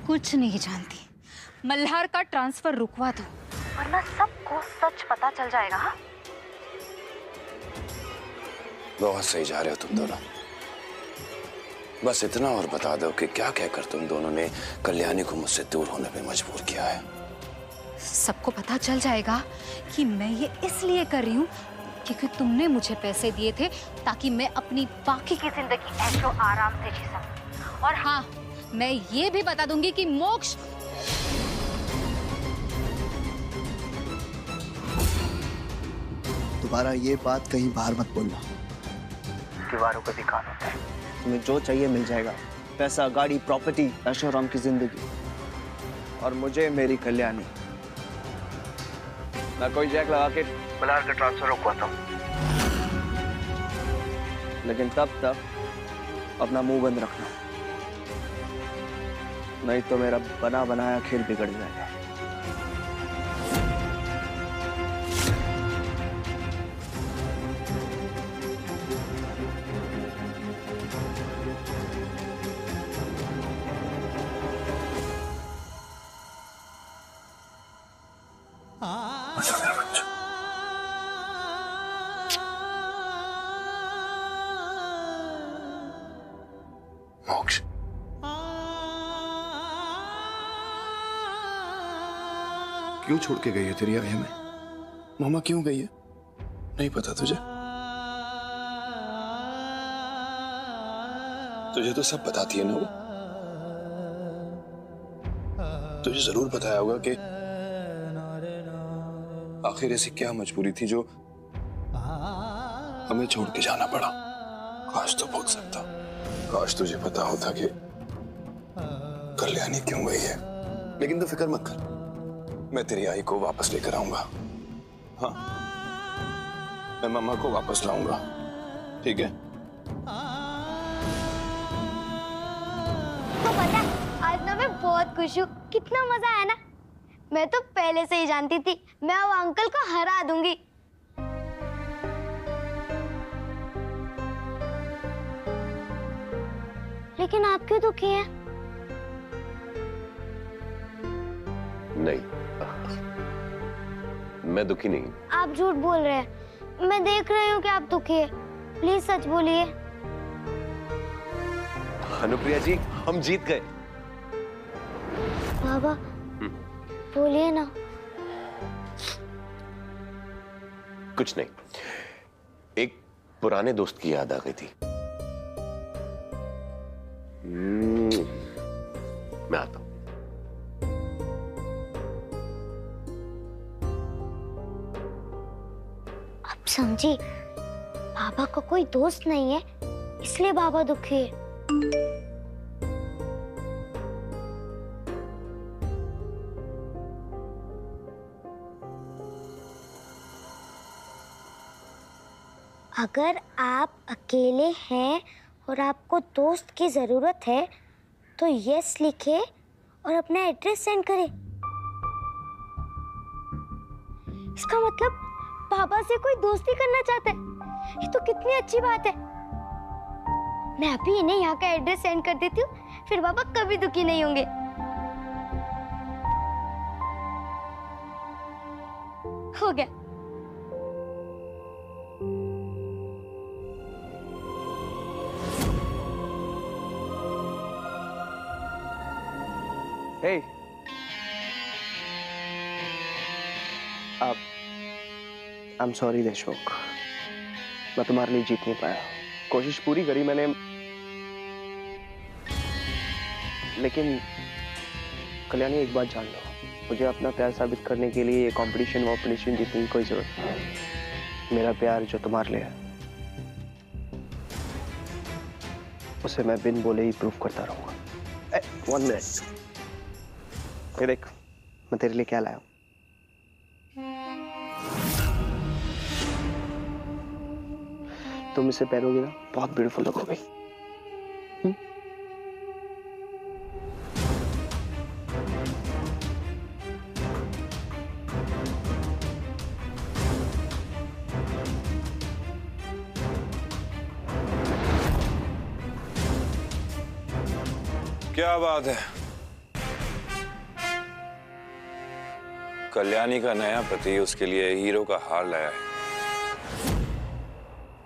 कुछ नहीं जानती। मल्हार का ट्रांसफर रुकवा दो वरना सबको सच पता चल जाएगा। हाँ? बहुत सही जा रहे हो तुम दोनों। बस इतना और बता दो कि क्या कहकर तुम दोनों ने कल्याणी को मुझसे दूर होने पे मजबूर किया है। सबको पता चल जाएगा कि मैं ये इसलिए कर रही हूँ क्योंकि तुमने मुझे पैसे दिए थे ताकि मैं अपनी बाकी की जिंदगी ऐशो आराम से जी सकूं। और हाँ, मैं ये भी बता दूंगी कि मोक्ष दोबारा ये बात कहीं बाहर मत बोलना। दीवारों का भी कान होता है। तुम्हें जो चाहिए मिल जाएगा, पैसा, गाड़ी, प्रॉपर्टी, ऐशो आराम की जिंदगी। और मुझे मेरी कल्याणी। मैं कोई जैक लगा के मल्हार का ट्रांसफर रुकवाता हूँ, लेकिन तब तक अपना मुंह बंद रखना, नहीं तो मेरा बना बनाया खेल बिगड़ जाएगा। मोक्ष, क्यों छोड़ के गई है तेरी आई हमें? मामा क्यों गई है? नहीं पता तुझे? तुझे तो सब बताती है ना वो। तुझे जरूर बताया होगा कि आखिर ऐसी क्या मजबूरी थी जो हमें छोड़ के जाना पड़ा। काश तो भूल सकता, काश तुझे पता होता कि कल्याणी क्यों गई है। लेकिन तू फिक्र मत कर, मैं तेरी आई को वापस लेकर आऊंगा। हाँ, मैं मम्मा को वापस लाऊंगा, ठीक है? तो पता, आज ना मैं बहुत खुश हूँ। कितना मजा आया ना। मैं तो पहले से ही जानती थी मैं अब अंकल को हरा दूंगी। लेकिन आप क्यों दुखी हैं? नहीं, मैं दुखी नहीं। आप झूठ बोल रहे हैं। मैं देख रही हूँ कि आप दुखी हैं। प्लीज सच बोलिए। अनुप्रिया जी, हम जीत गए। बाबा, बोलिए ना। कुछ नहीं, एक पुराने दोस्त की याद आ गई थी। मैं आता हूं। अब समझी, बाबा का कोई दोस्त नहीं है इसलिए बाबा दुखी है। अगर आप अकेले हैं और आपको दोस्त की जरूरत है तो यस लिखे और अपना एड्रेस सेंड करें। इसका मतलब बाबा से कोई दोस्ती करना चाहता है। ये तो कितनी अच्छी बात है। मैं अभी इन्हें यहाँ का एड्रेस सेंड कर देती हूँ, फिर बाबा कभी दुखी नहीं होंगे। हो गया। Hey, I'm sorry देशमुख, मैं तुम्हारे लिए जीत नहीं पाया। कोशिश पूरी करी मैंने, लेकिन कल्याणी एक बात जान लो, मुझे अपना प्यार साबित करने के लिए ये कंपटीशन जीतने की कोई जरूरत नहीं। मेरा प्यार जो तुम्हारे लिए है उसे मैं बिन बोले ही प्रूफ करता रहूंगा। 1 मिनट, ये देख मैं तेरे लिए क्या लाया हूं। तुम इसे पहनोगी ना, बहुत ब्यूटीफुल लगोगी। क्या बात है, कल्याणी का नया पति उसके लिए हीरो का हार लाया है,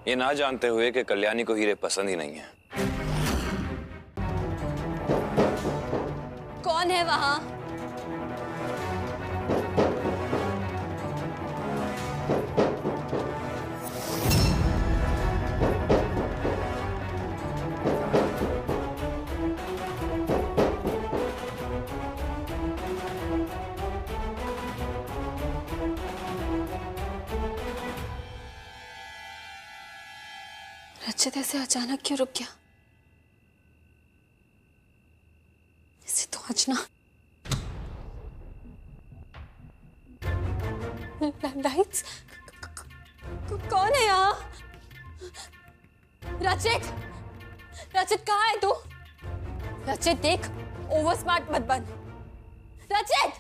ये ना जानते हुए कि कल्याणी को हीरे पसंद ही नहीं है। कौन है वहां? रचित ऐसे अचानक क्यों रुक गया? इसे तो आज ना लाइट्स। कौन है यहाँ? रचित, रचित कहाँ है तू? रचित देख, ओवर स्मार्ट मत बन। रचित!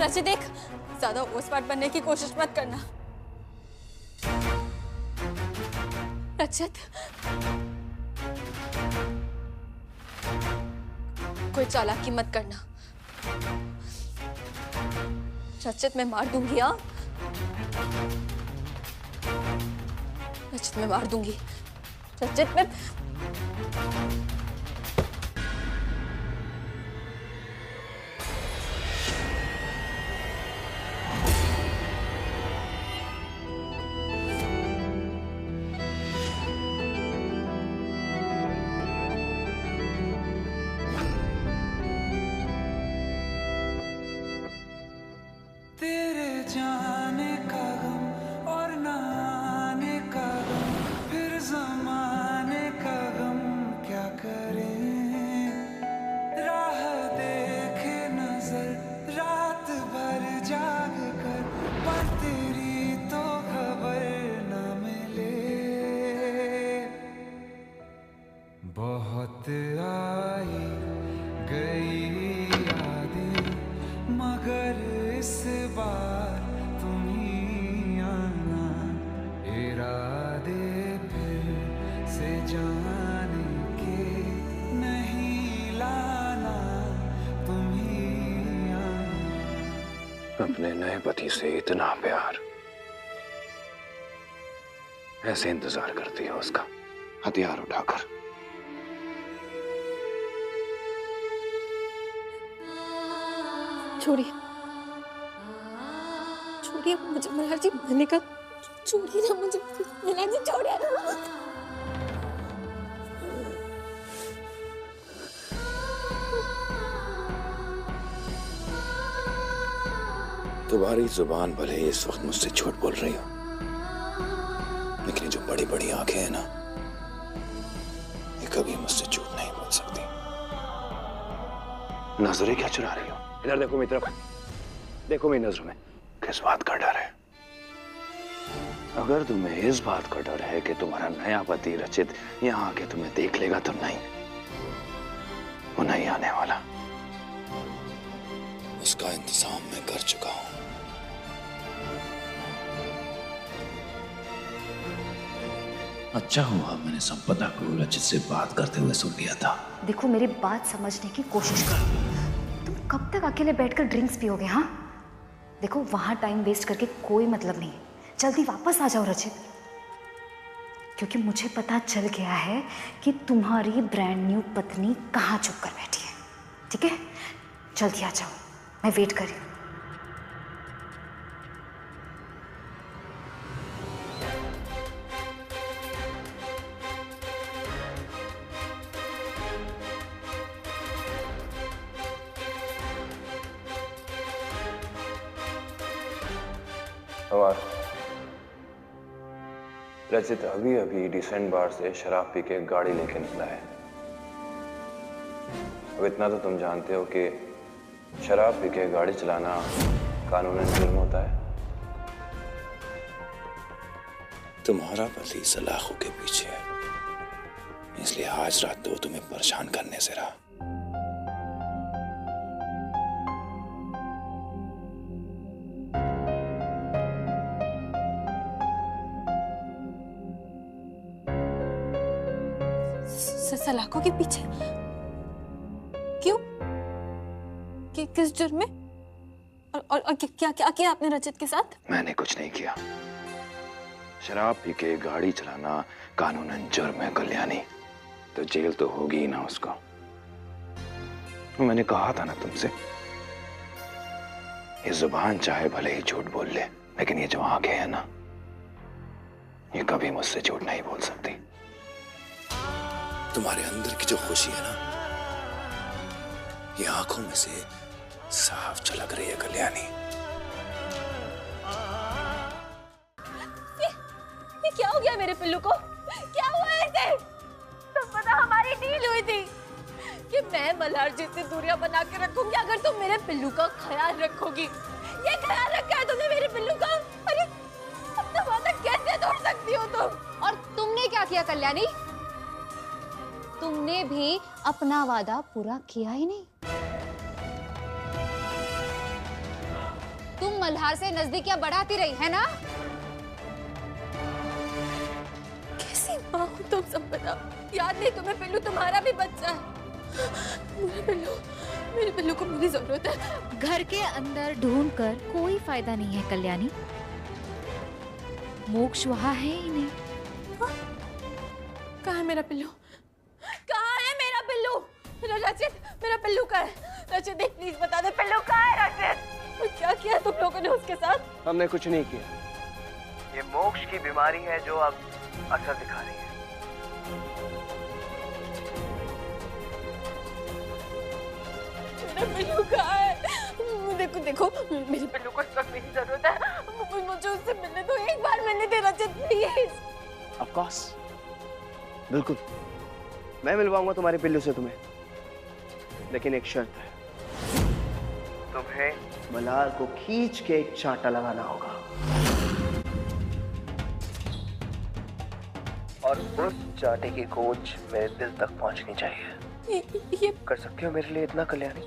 रचित देख, ज्यादा ओवर स्मार्ट बनने की कोशिश मत करना। रचित, कोई चालाकी मत करना। रचित मैं मार दूंगी। हाँ रचित मैं मार दूंगी। रचित मैं जाने का गम और ना आने का गम, फिर ज़माने का गम क्या करें। राह देखे नजर रात भर जाग कर, पर तेरी तो खबर न मिले। बहुत आई गई यादें, मगर इस बार तुम ही आना। इरादे फिर से जाने के नहीं लाना, तुम ही आना। अपने नए पति से इतना प्यार, ऐसे इंतजार करती है उसका हथियार उठाकर। छोड़िए, छोड़िए मुझे मल्हार जी, मैंने कहा छोड़िए ना मुझे, मल्हार जी छोड़िए। तुम्हारी जुबान भले ही इस वक्त मुझसे झूठ बोल रही हो, लेकिन ये जो बड़ी बड़ी आंखें हैं ना, ये कभी मुझसे झूठ नहीं बोल सकती। नजरें क्या चुरा रही हो? इधर देखो मेरी तरफ, देखो मेरी नजरों में। किस बात का डर है? अगर तुम्हें इस बात का डर है कि तुम्हारा नया पति रचित यहाँ आके तुम्हें देख लेगा, तो नहीं, वो नहीं आने वाला। उसका इंतजाम मैं कर चुका हूं। अच्छा हुआ मैंने संपदा को रचित से बात करते हुए सुन लिया था। देखो मेरी बात समझने की कोशिश करो। तुम कब तक अकेले बैठकर ड्रिंक्स पियोगे? हाँ देखो, वहां टाइम वेस्ट करके कोई मतलब नहीं। जल्दी वापस आ जाओ रचित, क्योंकि मुझे पता चल गया है कि तुम्हारी ब्रांड न्यू पत्नी कहाँ छुप कर बैठी है। ठीक है, जल्दी आ जाओ, मैं वेट कर रही हूँ। रचित अभी अभी डिसेंट बार से शराब पी के गाड़ी लेके निकला है। अब इतना तो तुम जानते हो कि शराब पी के गाड़ी चलाना कानूनन जुर्म होता है। तुम्हारा पति सलाखों के पीछे है, इसलिए आज रात तो तुम्हें परेशान करने से रहा। सलाखों के पीछे क्यों? किस जुर्म में? और क्या क्या किया आपने रजत के साथ? मैंने कुछ नहीं किया। शराब पी के गाड़ी चलाना कानूनन जुर्म है कल्याणी, तो जेल तो होगी ही ना उसको। मैंने कहा था ना तुमसे, ये जुबान चाहे भले ही झूठ बोल ले, लेकिन ये जो आंखें हैं ना, ये कभी मुझसे झूठ नहीं बोल सकती। तुम्हारे अंदर की जो खुशी है ना, ये आंखों में से साफ झलक रही है कल्याणी। ये क्या हो गया मेरे पिल्लू को? क्या हुआ ऐसे? तो पता हमारी डील हुई थी कि मैं मल्हार जी से दूरियां बना के रखूंगी अगर तुम मेरे पिल्लू का ख्याल रखोगी। ये ख्याल रखा है तुमने मेरे पिल्लू का? अरे अपना वादा कैसे तोड़ सकती हो तुम? और तुमने क्या किया कल्याणी? तुमने भी अपना वादा पूरा किया ही नहीं। तुम मल्हार से नजदीकियां बढ़ाती रही है ना? कैसी माँ हो तुम संपदा? याद नहीं तुम्हें पिल्लू तुम्हारा भी बच्चा है। मेरे पिल्लू को मेरी जरूरत है। घर के अंदर ढूंढकर कोई फायदा नहीं है कल्याणी, मोक्ष वहां है ही नहीं। कहाँ है मेरा पिल्लू? कहाँ है मेरा पिल्लू? रचित, मेरा पिल्लू कहाँ है? रचित एक प्लीज बता दे, पिल्लू कहाँ है रचित? क्या किया तुम लोगों ने उसके साथ? हमने कुछ नहीं किया। ये मोक्ष की बीमारी है जो अब असर दिखा रही है। मेरा पिल्लू कहाँ है? देखो देखो, मेरे पिल्लू को इस वक्त मेरी जरूरत है। मुझे उससे मिलने दो, एक बार मिलने दे रचित प्लीज। ऑफ कोर्स, बिल्कुल मैं मिलवाऊंगा तुम्हारे पिल्लू से तुम्हें, लेकिन एक शर्त है, तुम्हें मल्हार को खींच के एक चांटा लगाना होगा और उस चांटे की गूंज मेरे दिल तक पहुंचनी चाहिए। ये कर सकती हो मेरे लिए इतना कल्याणी?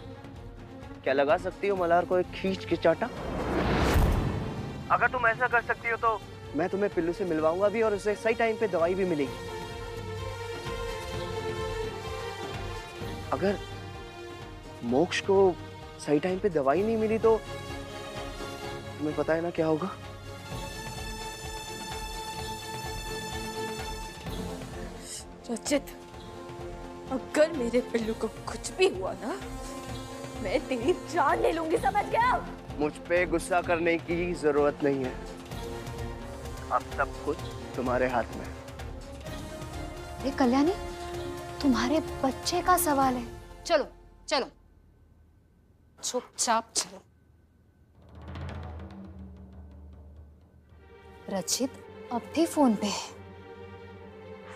क्या लगा सकती हो मल्हार को एक खींच के चांटा? अगर तुम ऐसा कर सकती हो तो मैं तुम्हें पिल्लू से मिलवाऊंगा भी और उसे सही टाइम पे दवाई भी मिलेगी। अगर मोक्ष को सही टाइम पे दवाई नहीं मिली तो तुम्हें पता है ना क्या होगा? रचित, अगर मेरे पिल्लू को कुछ भी हुआ ना, मैं तेरी जान ले लूंगी, समझ गया? मुझ पे गुस्सा करने की जरूरत नहीं है, अब सब कुछ तुम्हारे हाथ में। ये कल्याणी, तुम्हारे बच्चे का सवाल है। चलो चलो, चुपचाप चलो। रचित अब भी फोन पे है,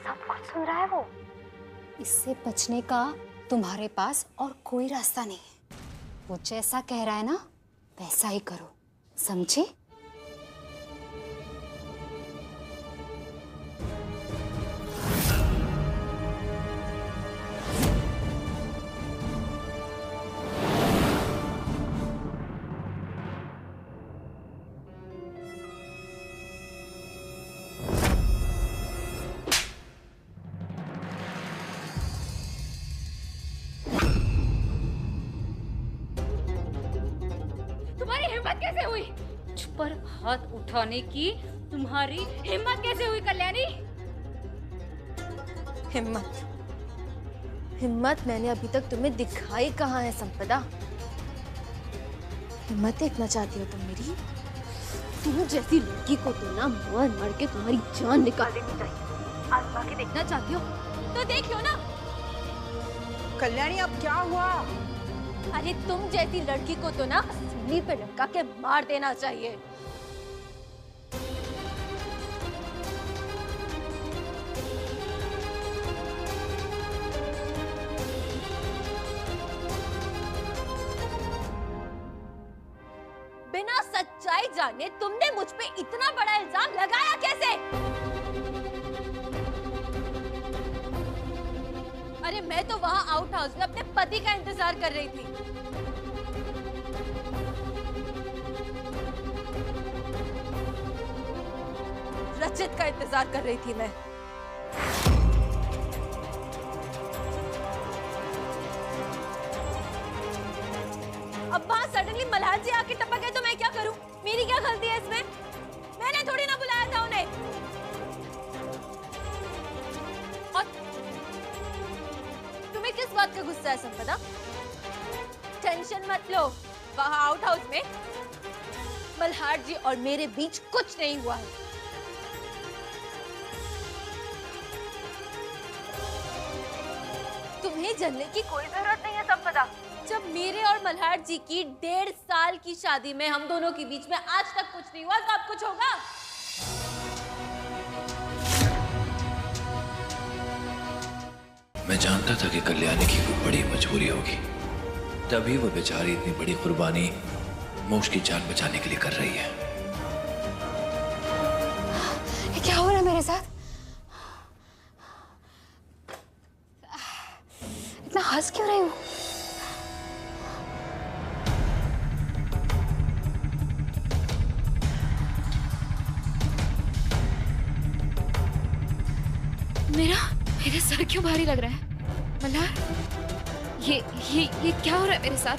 सब कुछ सुन रहा है वो। इससे बचने का तुम्हारे पास और कोई रास्ता नहीं है। वो जैसा कह रहा है ना, वैसा ही करो, समझे? कैसे हुई? मुझ पर हाथ उठाने की तुम्हारी हिम्मत कैसे हुई कल्याणी? हिम्मत मैंने अभी तक तुम्हें दिखाई कहाँ है संपदा? हिम्मत देखना चाहती हो तुम मेरी? तुम जैसी लड़की को तो ना मार मार के तुम्हारी जान निकाल देनी चाहिए। आजमा के देखना चाहती हो तो देख लो ना। कल्याणी अब क्या हुआ? अरे तुम जैसी लड़की को तो ना सूली पे लटका के मार देना चाहिए। बिना सच्चाई जाने तुमने मुझ पे इतना बड़ा इल्जाम लगाया कैसे? मैं तो वहाँ आउट हाउस में अपने पति का इंतजार कर रही थी। रचित का इंतजार कर रही थी मैं। अब वहां सडनली मल्हार जी आके टपक गए तो मैं क्या करूं? मेरी क्या गलती है इसमें? मैंने थोड़ी ना बुलाया था उन्हें। और तुम्हें किस बात का गुस्सा है संपदा? टेंशन मत लो, वहां आउट हाउस में मल्हार जी और मेरे बीच कुछ नहीं हुआ है। तुम्हें जलने की कोई जरूरत नहीं है संपदा। जब मेरे और मल्हार जी की 1.5 साल की शादी में हम दोनों के बीच में आज तक कुछ नहीं हुआ, तो अब कुछ होगा? मैं जानता था कि कल्याणी की कोई बड़ी मजबूरी होगी, तभी वो बेचारी इतनी बड़ी कुर्बानी मोक्ष की जान बचाने के लिए कर रही है। ये क्या हो रहा है मेरे साथ? इतना हंस क्यों रही हूँ? मेरा सर क्यों भारी लग रहा है? मल्हार, ये क्या हो रहा है मेरे साथ?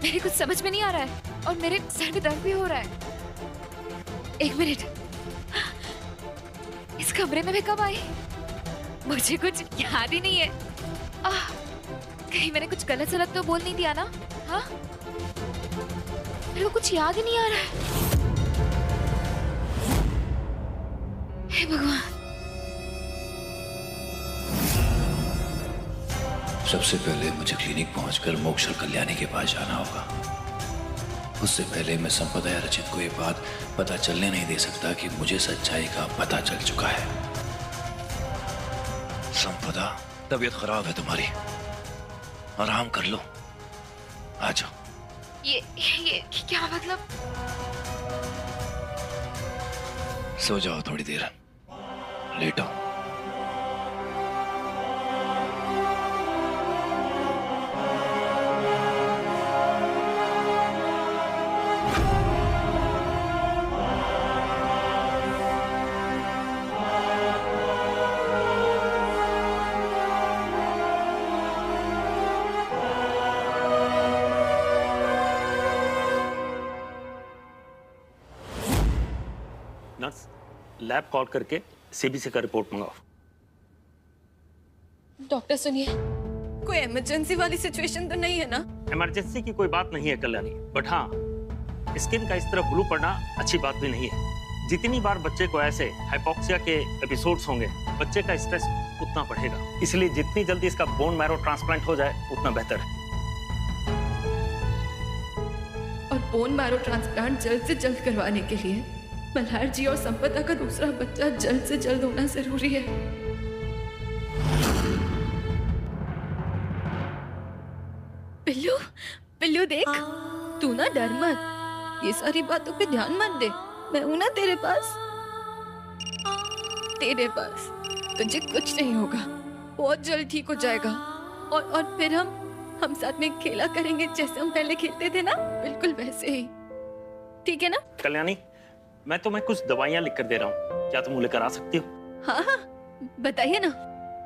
मेरे कुछ समझ में नहीं आ रहा है और मेरे सर में दर्द भी हो रहा है। एक मिनट, इस कमरे में मैं कब आई? मुझे कुछ याद ही नहीं है। कहीं मैंने कुछ गलत सलत तो बोल नहीं दिया ना? हाँ, मेरे को कुछ याद ही नहीं आ रहा है। हे भगवान। सबसे पहले मुझे क्लिनिक पहुंचकर मोक्ष और कल्याणी के पास जाना होगा। उससे पहले मैं संपदा या रचित को ये बात पता चलने नहीं दे सकता कि मुझे सच्चाई का पता चल चुका है। संपदा, तबीयत खराब है तुम्हारी, आराम कर लो, आ जाओ। ये क्या मतलब? सो जाओ थोड़ी देर, लेटो। नर्स, लैब कॉल करके सीबीसी का रिपोर्ट मंगाओ। डॉक्टर सुनिए, कोई इमरजेंसी वाली सिचुएशन तो नहीं है ना? इमरजेंसी की कोई बात नहीं है कल्याणी, बट हाँ, स्किन का इस तरह ब्लू पड़ना अच्छी बात भी नहीं है। जितनी बार बच्चे को ऐसे हाइपोक्सिया के एपिसोड्स होंगे, बच्चे का स्ट्रेस उतना बढ़ेगा। इसलिए जितनी जल्दी इसका बोन मैरो ट्रांसप्लांट हो जाए उतना बेहतर है। और बोन मैरो ट्रांसप्लांट जल्द से जल्द करवाने के लिए मल्हार जी और संपदा का दूसरा बच्चा जल्द से जल्द होना जरूरी है। पिल्लू, पिल्लू देख, तू ना डर मत, ये सारी बातों पे ध्यान मत दे, मैं हूं ना तेरे पास। तेरे पास तुझे कुछ नहीं होगा, बहुत जल्द ठीक हो जाएगा। और फिर हम साथ में खेला करेंगे जैसे हम पहले खेलते थे ना, बिल्कुल वैसे ही, ठीक है ना? कल्याणी, मैं तुम्हें कुछ दवाइयां लिख कर दे रहा हूँ, क्या तुम लेकर आ सकती हो? हाँ हाँ, बताइए ना,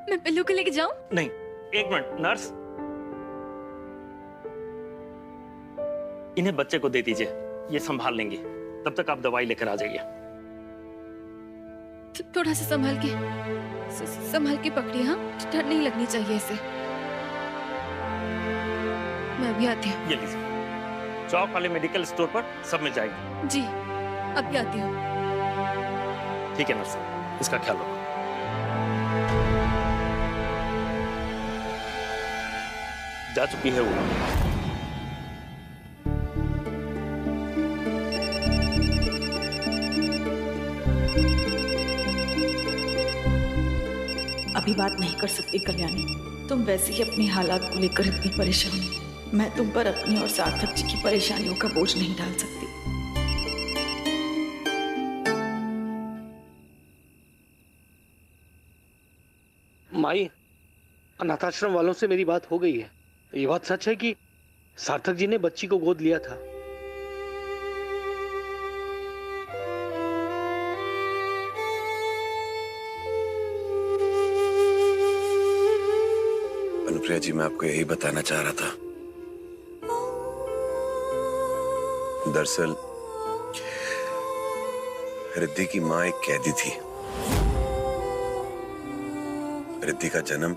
मैं पिल्लू को लेके जाऊं? नहीं, एक मिनट नर्स, इन्हें बच्चे को दे दीजिए, ये संभाल लेंगे, तब तक आप दवाई लेकर आ जाइए। थोड़ा सा संभाल के पकड़िए, हाँ, डर नहीं लगनी चाहिए इसे। मैं अभी आती हूँ। ये लीजिए, चौक वाले मेडिकल स्टोर पर सब मिल जाएगी। जी, अभी आती हूँ। ठीक है नर्स, इसका ख्याल रखो। जा चुकी है वो। अभी बात नहीं कर सकती कल्याणी, तुम वैसे ही अपने हालात को लेकर इतनी परेशान हो। मैं तुम पर अपनी और सार्थक जी की परेशानियों का बोझ नहीं डाल सकती। माई, अनाथाश्रम वालों से मेरी बात हो गई है। ये बात सच है कि सार्थक जी ने बच्ची को गोद लिया था। अनुप्रिया जी, मैं आपको यही बताना चाह रहा था। दरअसल रिद्धि की मां एक कैदी थी। रिद्धि का जन्म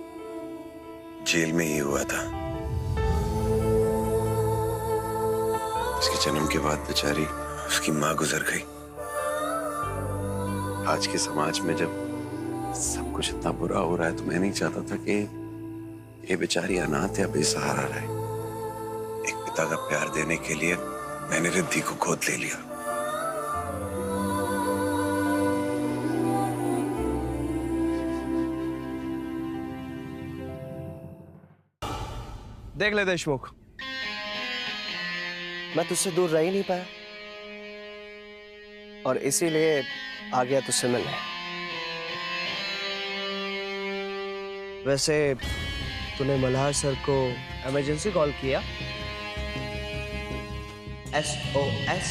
जेल में ही हुआ था। उसके जन्म के बाद बेचारी उसकी मां गुजर गई। आज के समाज में जब सब कुछ इतना बुरा हो रहा है तो मैं नहीं चाहता था कि ये बेचारी अनाथ या बेसहारा रहे। एक पिता का प्यार देने के लिए मैंने रिद्धि को गोद ले लिया। देख ले देशमुख, मैं तुझसे दूर रह ही नहीं पाया और इसीलिए आ गया तुझसे मिलने। वैसे तूने मल्हार सर को इमरजेंसी कॉल किया? SOS?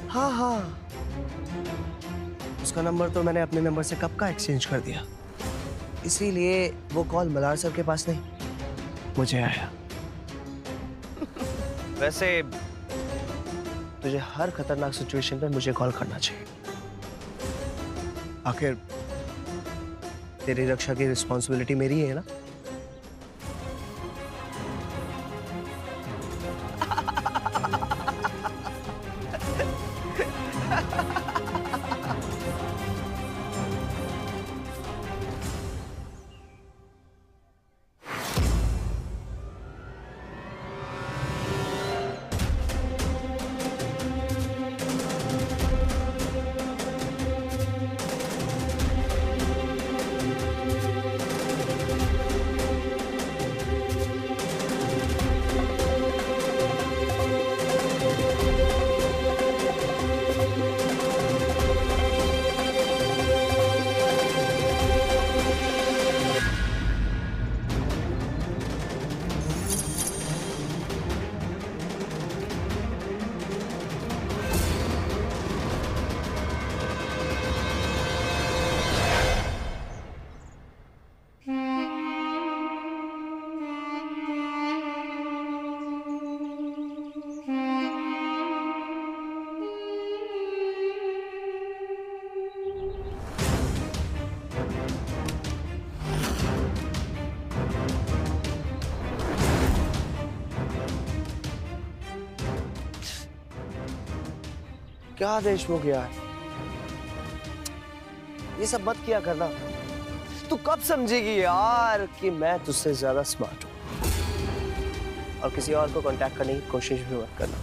हाँ हाँ, उसका नंबर तो मैंने अपने नंबर से कब का एक्सचेंज कर दिया, इसीलिए वो कॉल मल्हार सर के पास नहीं मुझे आया। वैसे तुझे हर खतरनाक सिचुएशन पे मुझे कॉल करना चाहिए। आखिर तेरी रक्षा की रिस्पॉन्सिबिलिटी मेरी है ना। क्या देशमुख यार, ये सब मत किया करना। तू कब समझेगी यार कि मैं तुझसे ज्यादा स्मार्ट हूं। और किसी और को कांटेक्ट करने की कोशिश भी मत करना।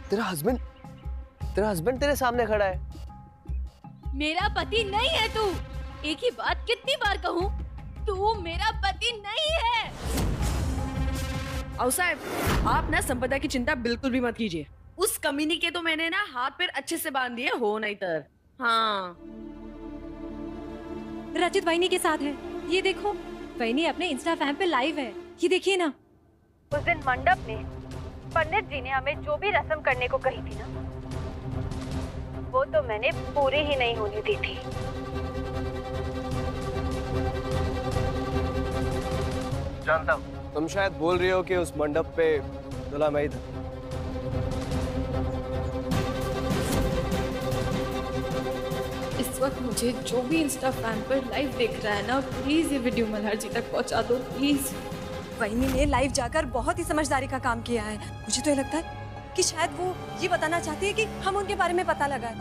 तेरा हस्बैंड तेरे सामने खड़ा है। मेरा पति नहीं है तू। एक ही बात कितनी बार कहूं, तू मेरा पति नहीं है। आओ साहब, आप ना संपदा की चिंता बिल्कुल भी मत कीजिए। उस कमीनी के तो मैंने ना हाथ पैर अच्छे से बांध दिए हो नहीं तर। हाँ, रचित वहीनी के साथ है। ये देखो, वहीनी अपने इंस्टा फैम पे लाइव है। ये देखिए ना। उस दिन मंडप में पंडित जी ने हमें जो भी रस्म करने को कही थी ना, वो तो मैंने पूरी ही नहीं होने दी थी। जानता हूँ तुम शायद बोल रही हो कि उस मंडप पे दूल्हा मैं ही था। इस वक्त मुझे जो भी इंस्टा फैन पर लाइव देख रहा है ना, प्लीज ये वीडियो मल्हार जी तक पहुंचा दो प्लीज। वहीनी ने लाइव जाकर बहुत ही समझदारी का काम किया है। मुझे तो ये लगता है कि शायद वो ये बताना चाहती है कि हम उनके बारे में पता लगाएं।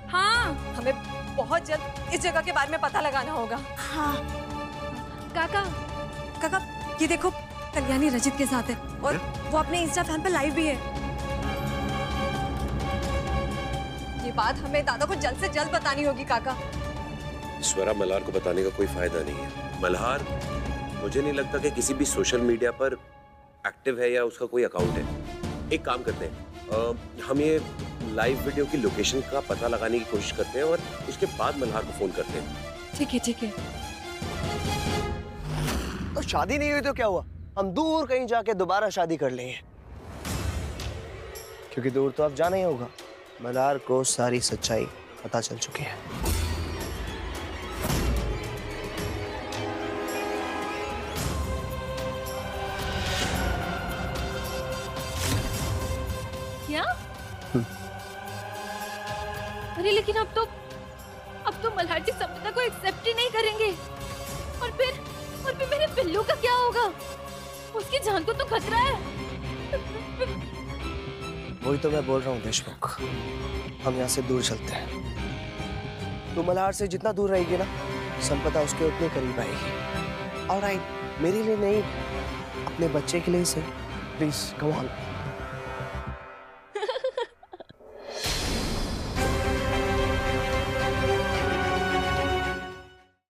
हाँ, हमें बहुत जल्द इस जगह के बारे में पता लगाना होगा। हाँ काका, ये देखो, कल्याणी रचित के साथ है और वो अपने इंस्टा फैन पर लाइव भी है। ये बात हमें दादा को जल्द से जल्द बतानी होगी काका। स्वरा, मल्हार को बताने का कोई फायदा नहीं है। मल्हार मुझे नहीं लगता कि किसी भी सोशल मीडिया पर एक्टिव है या उसका कोई अकाउंट है। एक काम करते हैं, हम ये लाइव वीडियो की लोकेशन का पता लगाने की कोशिश करते हैं और उसके बाद मल्हार को फोन करते हैं। ठीक है ठीक है। तो शादी नहीं हुई तो क्या हुआ, हम दूर कहीं जाके दोबारा शादी कर लेंगे, क्योंकि दूर तो अब जाना ही होगा। मल्हार को सारी सच्चाई पता चल चुकी है। क्या? अरे लेकिन अब तो मल्हार जी संपदा को एक्सेप्ट ही नहीं करेंगे। और फिर मेरे पिल्लू का क्या होगा? उसकी जान को तो खतरा है। वही तो मैं बोल रहा हूँ देशमुख, हम यहाँ से दूर चलते हैं। तू मल्हार से जितना दूर रहेगी ना, संपदा उसके उतने करीब आएगी। ऑलराइट, मेरे लिए नहीं, अपने बच्चे के लिए से प्लीज कम ऑन।